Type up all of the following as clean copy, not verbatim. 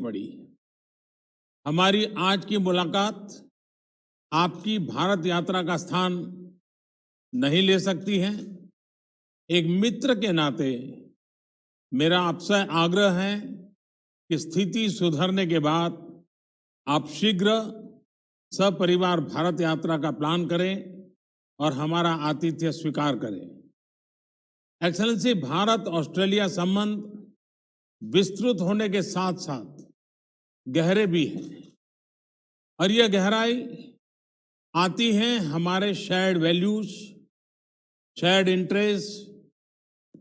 बड़ी। हमारी आज की मुलाकात आपकी भारत यात्रा का स्थान नहीं ले सकती है। एक मित्र के नाते मेरा आपसे आग्रह है कि स्थिति सुधरने के बाद आप शीघ्र सपरिवार भारत यात्रा का प्लान करें और हमारा आतिथ्य स्वीकार करें। एक्सेलेंसी, भारत ऑस्ट्रेलिया संबंध विस्तृत होने के साथ साथ गहरे भी हैं और यह गहराई आती है हमारे shared values, shared interest,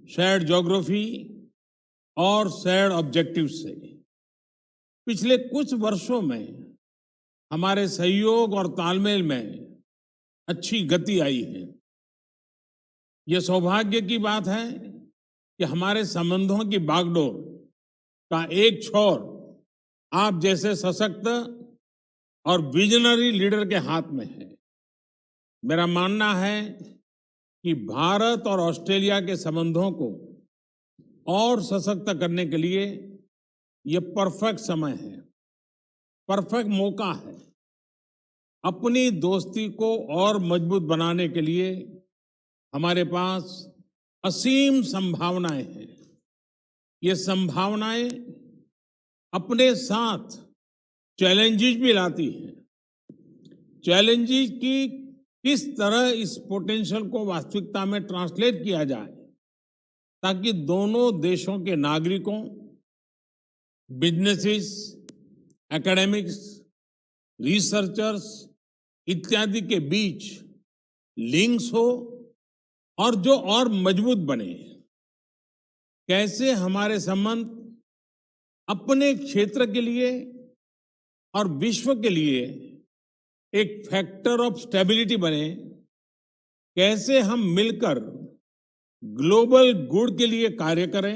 shared geography और शेयर्ड ऑब्जेक्टिव्स से। पिछले कुछ वर्षों में हमारे सहयोग और तालमेल में अच्छी गति आई है। यह सौभाग्य की बात है कि हमारे संबंधों की बागडोर का एक छोर आप जैसे सशक्त और विजनरी लीडर के हाथ में है। मेरा मानना है कि भारत और ऑस्ट्रेलिया के संबंधों को और सशक्त करने के लिए यह परफेक्ट समय है, परफेक्ट मौका है। अपनी दोस्ती को और मजबूत बनाने के लिए हमारे पास असीम संभावनाएं हैं। ये संभावनाएं अपने साथ चैलेंजेस भी लाती हैं। चैलेंजेस की किस तरह इस पोटेंशियल को वास्तविकता में ट्रांसलेट किया जाए ताकि दोनों देशों के नागरिकों, बिजनेसेस, एकेडमिक्स, रिसर्चर्स इत्यादि के बीच लिंक्स हो और जो और मजबूत बने। कैसे हमारे संबंध अपने क्षेत्र के लिए और विश्व के लिए एक फैक्टर ऑफ स्टेबिलिटी बने। कैसे हम मिलकर ग्लोबल गुड के लिए कार्य करें।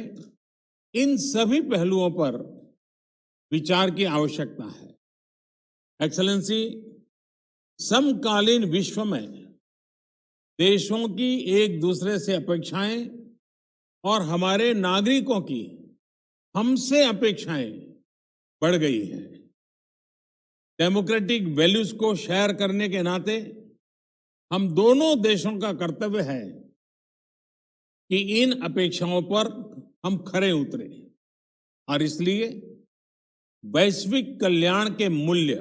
इन सभी पहलुओं पर विचार की आवश्यकता है। एक्सेलेंसी, समकालीन विश्व में देशों की एक दूसरे से अपेक्षाएं और हमारे नागरिकों की हमसे अपेक्षाएं बढ़ गई हैं। डेमोक्रेटिक वैल्यूज को शेयर करने के नाते हम दोनों देशों का कर्तव्य है कि इन अपेक्षाओं पर हम खरे उतरे और इसलिए वैश्विक कल्याण के मूल्य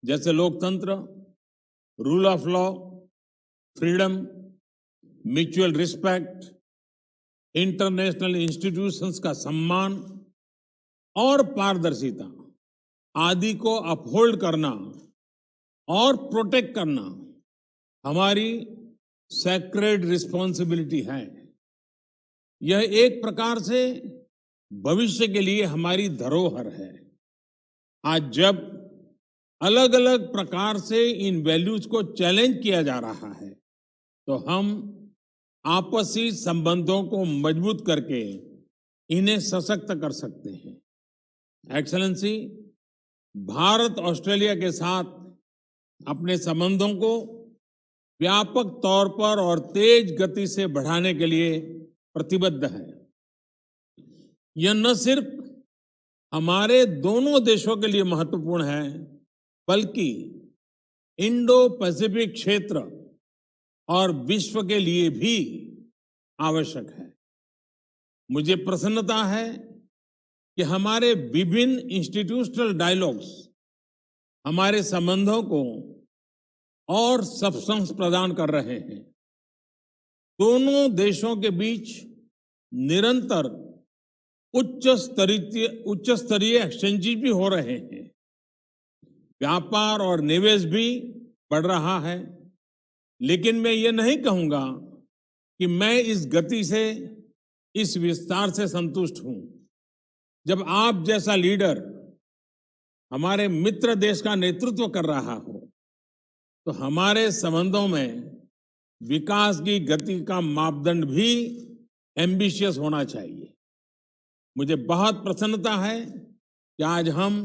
जैसे लोकतंत्र, rule of law, freedom, mutual respect, international institutions का सम्मान और पारदर्शिता आदि को अपहोल्ड करना और प्रोटेक्ट करना हमारी सैक्रेड रिस्पॉन्सिबिलिटी है। यह एक प्रकार से भविष्य के लिए हमारी धरोहर है। आज जब अलग अलग प्रकार से इन वैल्यूज को चैलेंज किया जा रहा है तो हम आपसी संबंधों को मजबूत करके इन्हें सशक्त कर सकते हैं। एक्सेलेंसी, भारत ऑस्ट्रेलिया के साथ अपने संबंधों को व्यापक तौर पर और तेज गति से बढ़ाने के लिए प्रतिबद्ध है। यह न सिर्फ हमारे दोनों देशों के लिए महत्वपूर्ण है बल्कि इंडो पैसिफिक क्षेत्र और विश्व के लिए भी आवश्यक है। मुझे प्रसन्नता है कि हमारे विभिन्न इंस्टीट्यूशनल डायलॉग्स हमारे संबंधों को और सब्सटेंस प्रदान कर रहे हैं। दोनों देशों के बीच निरंतर उच्च स्तरीय एक्सचेंजेस भी हो रहे हैं। व्यापार और निवेश भी बढ़ रहा है। लेकिन मैं ये नहीं कहूंगा कि मैं इस गति से, इस विस्तार से संतुष्ट हूं। जब आप जैसा लीडर हमारे मित्र देश का नेतृत्व कर रहा हो तो हमारे संबंधों में विकास की गति का मापदंड भी एम्बिशियस होना चाहिए। मुझे बहुत प्रसन्नता है कि आज हम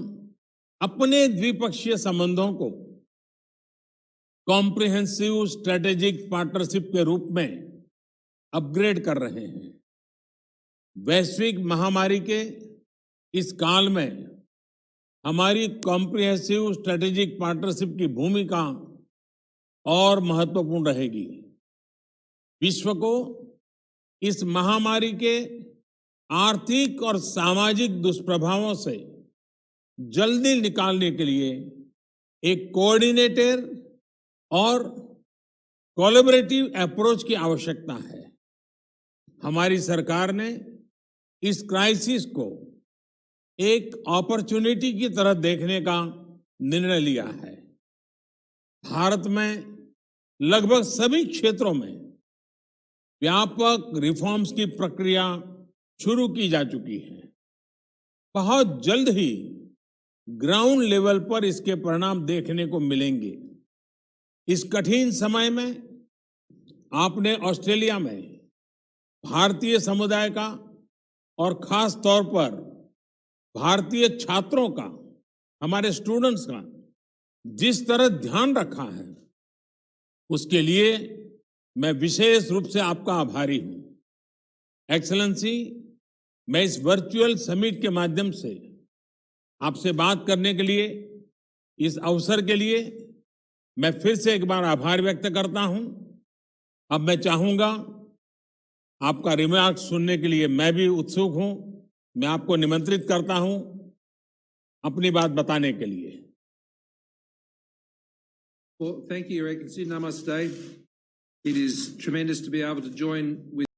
अपने द्विपक्षीय संबंधों को कॉम्प्रिहेंसिव स्ट्रेटेजिक पार्टनरशिप के रूप में अपग्रेड कर रहे हैं। वैश्विक महामारी के इस काल में हमारी कॉम्प्रिहेंसिव स्ट्रेटेजिक पार्टनरशिप की भूमिका और महत्वपूर्ण रहेगी। विश्व को इस महामारी के आर्थिक और सामाजिक दुष्प्रभावों से जल्दी निकालने के लिए एक कोऑर्डिनेटेड और कोलैबोरेटिव अप्रोच की आवश्यकता है। हमारी सरकार ने इस क्राइसिस को एक अपॉर्चुनिटी की तरह देखने का निर्णय लिया है। भारत में लगभग सभी क्षेत्रों में व्यापक रिफॉर्म्स की प्रक्रिया शुरू की जा चुकी है। बहुत जल्द ही ग्राउंड लेवल पर इसके परिणाम देखने को मिलेंगे। इस कठिन समय में आपने ऑस्ट्रेलिया में भारतीय समुदाय का और खास तौर पर भारतीय छात्रों का, हमारे स्टूडेंट्स का जिस तरह ध्यान रखा है, उसके लिए मैं विशेष रूप से आपका आभारी हूं। एक्सेलेंसी, मैं इस वर्चुअल समिट के माध्यम से आपसे बात करने के लिए, इस अवसर के लिए मैं फिर से एक बार आभार व्यक्त करता हूं। अब मैं चाहूंगा, आपका रिमार्क सुनने के लिए मैं भी उत्सुक हूं। मैं आपको निमंत्रित करता हूं अपनी बात बताने के लिए। Well, thank you, Your Excellency. Namaste. It is tremendous to be able to join with